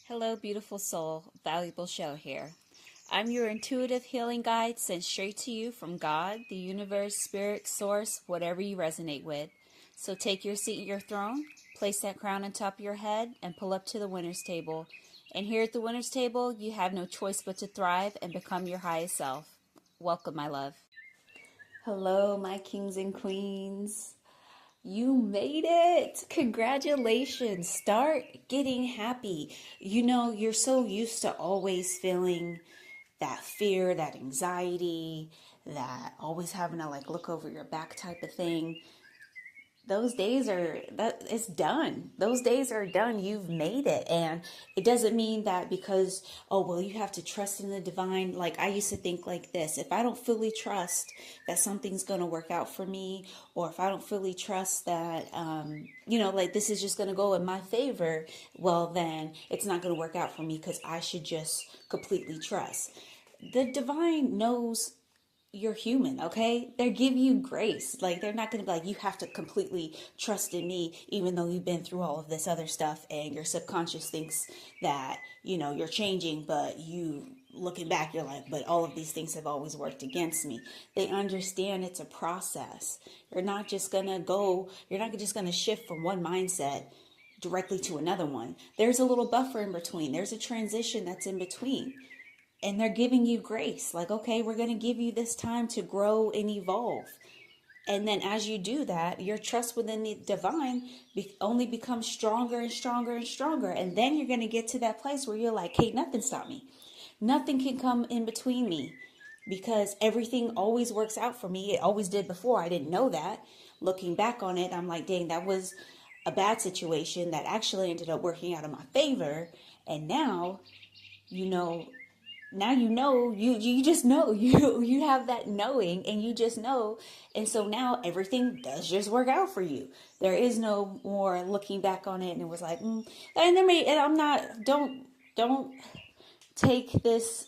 Hello, beautiful soul. Valuable show here. I'm your intuitive healing guide sent straight to you from God, the universe, spirit, source, whatever you resonate with. So take your seat at your throne, place that crown on top of your head, and pull up to the winner's table. And here at the winner's table, you have no choice but to thrive and become your highest self. Welcome, my love. Hello, my kings and queens. You made it. Congratulations. Start getting happy. You know, you're so used to always feeling that fear, that anxiety, that always having to look over your back type of thing. Those days it's done. Those days are done. You've made it. And it doesn't mean that because, oh, well, you have to trust in the divine. Like I used to think like this, if I don't fully trust that something's going to work out for me, or if I don't fully trust that, this is just going to go in my favor, well, then it's not going to work out for me because I should just completely trust. The divine knows you're human, okay? They give you grace. Like, they're not going to be like, you have to completely trust in me, even though you've been through all of this other stuff and your subconscious thinks that, you're changing, but you looking back, you're like, but all of these things have always worked against me. They understand it's a process. You're not just going to shift from one mindset directly to another one. There's a little buffer in between. There's a transition that's in between. And they're giving you grace. Like, okay, we're going to give you this time to grow and evolve. And then as you do that, your trust within the divine only becomes stronger and stronger and stronger. And then you're going to get to that place where you're like, hey, nothing stop me. Nothing can come in between me because everything always works out for me. It always did before. I didn't know that. Looking back on it, I'm like, dang, that was a bad situation that actually ended up working out in my favor. And now, you just know you have that knowing and you just know. And so now everything does just work out for you. There is no more looking back on it and it was like, don't take this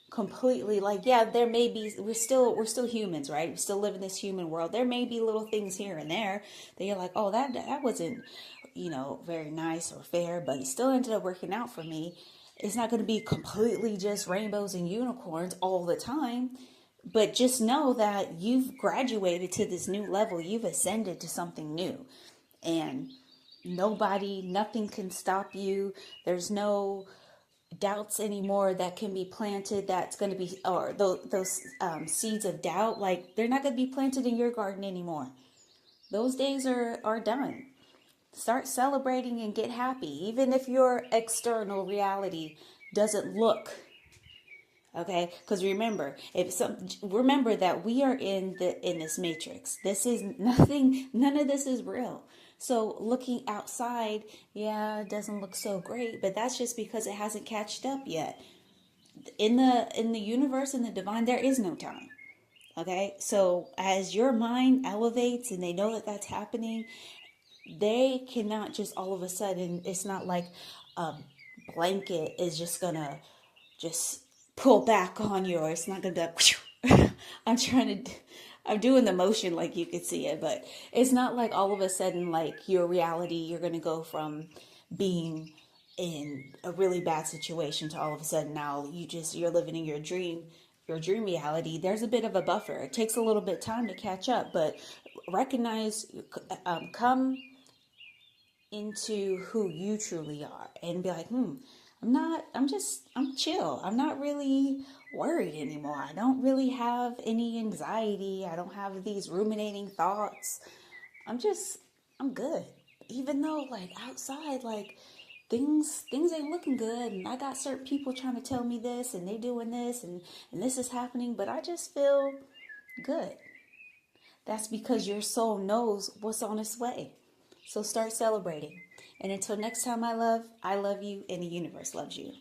completely like, yeah, there may be, we're still humans, right? We still live in this human world. There may be little things here and there that you're like, oh, that wasn't, very nice or fair, but it still ended up working out for me. It's not going to be completely just rainbows and unicorns all the time, but just know that you've graduated to this new level. You've ascended to something new, and nothing can stop you. There's no doubts anymore that can be planted. That's going to be, or those seeds of doubt, like they're not going to be planted in your garden anymore. Those days are done. Start celebrating and get happy, even if your external reality doesn't look okay. Because remember that we are in this matrix. This is nothing. None of this is real. So looking outside, yeah, it doesn't look so great, but that's just because it hasn't catched up yet. In the universe, in the divine, there is no time. Okay, so as your mind elevates and they know that that's happening, they cannot just all of a sudden, it's not like a blanket is just gonna just pull back on you, or it's not gonna be I'm doing the motion like you could see it, but it's not like all of a sudden like your reality, you're gonna go from being in a really bad situation to all of a sudden now you're living in your dream reality. There's a bit of a buffer. It takes a little bit of time to catch up, but recognize, come into who you truly are and be like, I'm chill. I'm not really worried anymore. I don't really have any anxiety. I don't have these ruminating thoughts. I'm good. Even though like outside, like things ain't looking good. And I got certain people trying to tell me this and they doing this and this is happening, but I just feel good. That's because your soul knows what's on its way. So start celebrating. And until next time, I love you, and the universe loves you.